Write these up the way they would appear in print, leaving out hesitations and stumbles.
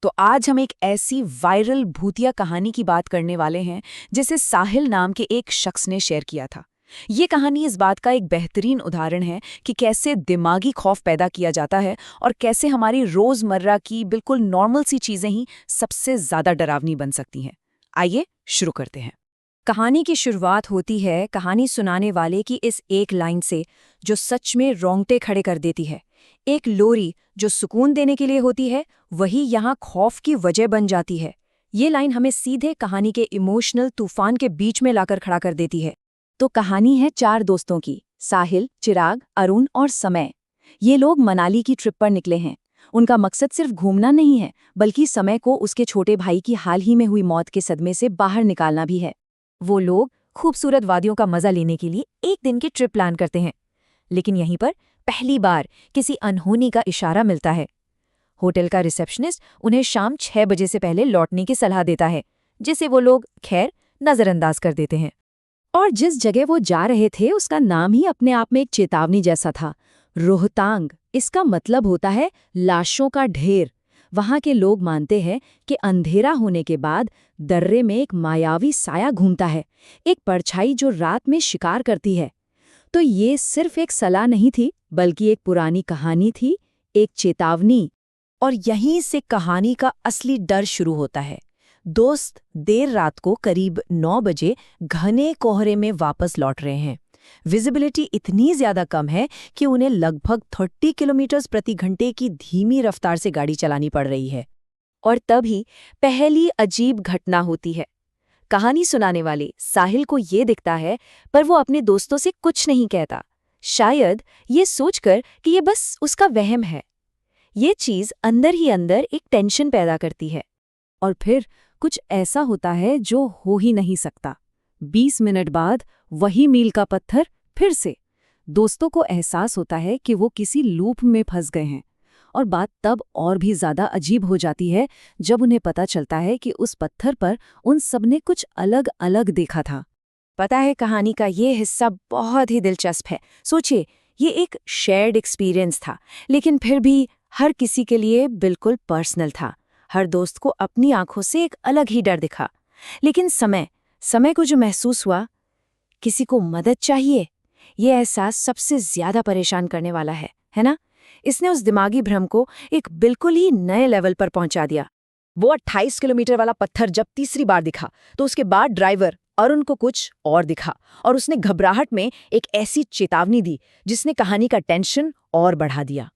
तो आज हम एक ऐसी वायरल भूतिया कहानी की बात करने वाले हैं जिसे साहिल नाम के एक शख्स ने शेयर किया था। ये कहानी इस बात का एक बेहतरीन उदाहरण है कि कैसे दिमागी खौफ पैदा किया जाता है और कैसे हमारी रोजमर्रा की बिल्कुल नॉर्मल सी चीजें ही सबसे ज्यादा डरावनी बन सकती हैं। आइए शुरू करते हैं। कहानी की शुरुआत होती है कहानी सुनाने वाले की इस एक लाइन से जो सच में रोंगटे खड़े कर देती है। एक लोरी जो सुकून देने के लिए होती है वही यहाँ खौफ की वजह बन जाती है। ये लाइन हमें सीधे कहानी के इमोशनल तूफान के बीच में लाकर खड़ा कर देती है। तो कहानी है 4 दोस्तों की, साहिल, चिराग, अरुण और समय। ये लोग मनाली की ट्रिप पर निकले हैं। उनका मकसद सिर्फ घूमना नहीं है बल्कि समय को उसके छोटे भाई की हाल ही में हुई मौत के सदमे से बाहर निकालना भी है। वो लोग खूबसूरत वादियों का मजा लेने के लिए एक दिन की ट्रिप प्लान करते हैं, लेकिन यहीं पर पहली बार किसी अनहोनी का इशारा मिलता है। होटल का रिसेप्शनिस्ट उन्हें शाम 6 बजे से पहले लौटने की सलाह देता है, जिसे वो लोग खैर नजरअंदाज कर देते हैं। और जिस जगह वो जा रहे थे उसका नाम ही अपने आप में एक चेतावनी जैसा था, रोहतांग। इसका मतलब होता है लाशों का ढेर। वहां के लोग मानते हैं कि अंधेरा होने के बाद दर्रे में एक मायावी साया घूमता है, एक परछाई जो रात में शिकार करती है। तो ये सिर्फ एक सलाह नहीं थी बल्कि एक पुरानी कहानी थी, एक चेतावनी। और यहीं से कहानी का असली डर शुरू होता है। दोस्त देर रात को करीब 9 बजे घने कोहरे में वापस लौट रहे हैं। विजिबिलिटी इतनी ज्यादा कम है कि उन्हें लगभग 30 किलोमीटर प्रति घंटे की धीमी रफ्तार से गाड़ी चलानी पड़ रही है। और तभी पहली अजीब घटना होती है। कहानी सुनाने वाले साहिल को ये दिखता है, पर वो अपने दोस्तों से कुछ नहीं कहता, शायद ये सोचकर कि ये बस उसका वहम है। ये चीज अंदर ही अंदर एक टेंशन पैदा करती है। और फिर कुछ ऐसा होता है जो हो ही नहीं सकता। 20 मिनट बाद वही मील का पत्थर फिर से। दोस्तों को एहसास होता है कि वो किसी लूप में फंस गए हैं। और बात तब और भी ज्यादा अजीब हो जाती है जब उन्हें पता चलता है कि उस पत्थर पर उन सबने कुछ अलग अलग देखा था। पता है, कहानी का ये हिस्सा बहुत ही दिलचस्प है। सोचिए, ये एक शेयर्ड एक्सपीरियंस था, लेकिन फिर भी हर किसी के लिए बिल्कुल पर्सनल था। हर दोस्त को अपनी आंखों से एक अलग ही डर दिखा। लेकिन समय को जो महसूस हुआ, किसी को मदद चाहिए, ये एहसास सबसे ज्यादा परेशान करने वाला है ना? इसने उस दिमागी भ्रम को एक बिल्कुल ही नए लेवल पर पहुंचा दिया। वो 28 किलोमीटर वाला पत्थर जब तीसरी बार दिखा तो उसके बाद ड्राइवर अरुण को कुछ और दिखा, और उसने घबराहट में एक ऐसी चेतावनी दी जिसने कहानी का टेंशन और बढ़ा दिया।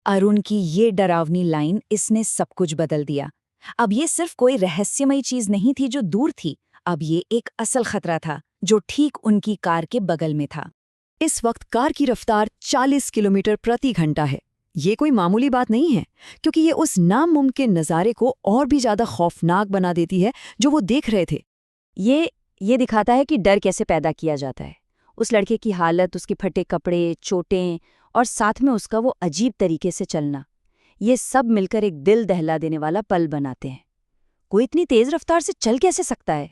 अरुण की ये डरावनी लाइन, इसने सब कुछ बदल दिया। अब ये सिर्फ कोई रहस्यमयी चीज नहीं थी जो दूर थी, अब ये एक असल खतरा था जो ठीक उनकी कार के बगल में था। इस वक्त कार की रफ्तार 40 किलोमीटर प्रति घंटा है। ये कोई मामूली बात नहीं है, क्योंकि ये उस नामुमकिन नज़ारे को और भी ज्यादा खौफनाक बना देती है जो वो देख रहे थे। ये दिखाता है कि डर कैसे पैदा किया जाता है। उस लड़के की हालत, उसके फटे कपड़े, चोटें और साथ में उसका वो अजीब तरीके से चलना, ये सब मिलकर एक दिल दहला देने वाला पल बनाते हैं। कोई इतनी तेज रफ्तार से चल कैसे सकता है?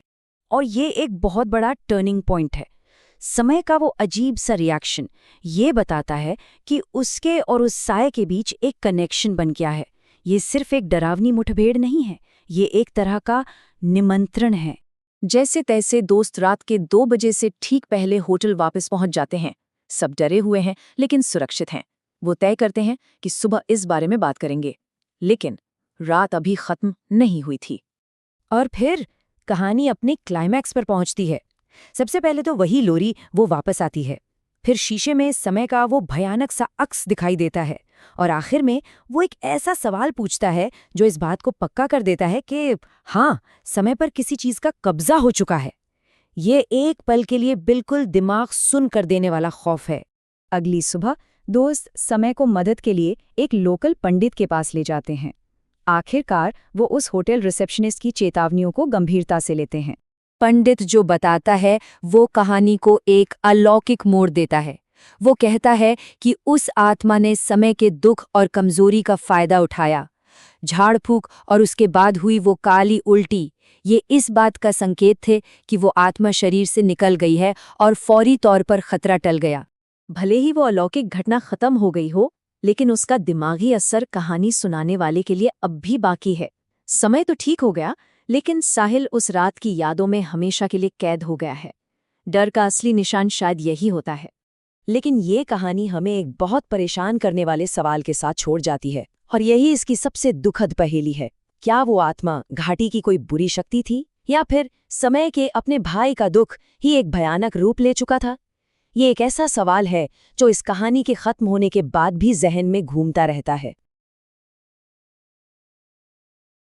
और ये एक बहुत बड़ा टर्निंग पॉइंट है। समय का वो अजीब सा रिएक्शन ये बताता है कि उसके और उस साये के बीच एक कनेक्शन बन गया है। ये सिर्फ एक डरावनी मुठभेड़ नहीं है, ये एक तरह का निमंत्रण है। जैसे तैसे दोस्त रात के 2 बजे से ठीक पहले होटल वापस पहुंच जाते हैं। सब डरे हुए हैं लेकिन सुरक्षित हैं। वो तय करते हैं कि सुबह इस बारे में बात करेंगे, लेकिन रात अभी खत्म नहीं हुई थी। और फिर कहानी अपने क्लाइमैक्स पर पहुंचती है। सबसे पहले तो वही लोरी वो वापस आती है, फिर शीशे में समय का वो भयानक सा अक्स दिखाई देता है, और आखिर में वो एक ऐसा सवाल पूछता है जो इस बात को पक्का कर देता है कि हाँ, समय पर किसी चीज का कब्जा हो चुका है। ये एक पल के लिए बिल्कुल दिमाग सुन कर देने वाला खौफ है। अगली सुबह दोस्त समय को मदद के लिए एक लोकल पंडित के पास ले जाते हैं। आखिरकार वो उस होटल रिसेप्शनिस्ट की चेतावनियों को गंभीरता से लेते हैं। पंडित जो बताता है वो कहानी को एक अलौकिक मोड़ देता है। वो कहता है कि उस आत्मा ने समय के दुख और कमजोरी का फायदा उठाया। झाड़ फूक और उसके बाद हुई वो काली उल्टी, ये इस बात का संकेत थे कि वो आत्मा शरीर से निकल गई है और फौरी तौर पर खतरा टल गया। भले ही वो अलौकिक घटना खत्म हो गई हो, लेकिन उसका दिमागी असर कहानी सुनाने वाले के लिए अब भी बाकी है। समय तो ठीक हो गया, लेकिन साहिल उस रात की यादों में हमेशा के लिए कैद हो गया है। डर का असली निशान शायद यही होता है। लेकिन ये कहानी हमें एक बहुत परेशान करने वाले सवाल के साथ छोड़ जाती है, और यही इसकी सबसे दुखद पहेली है। क्या वो आत्मा घाटी की कोई बुरी शक्ति थी, या फिर समय के अपने भाई का दुख ही एक भयानक रूप ले चुका था? ये एक ऐसा सवाल है जो इस कहानी के खत्म होने के बाद भी जहन में घूमता रहता है।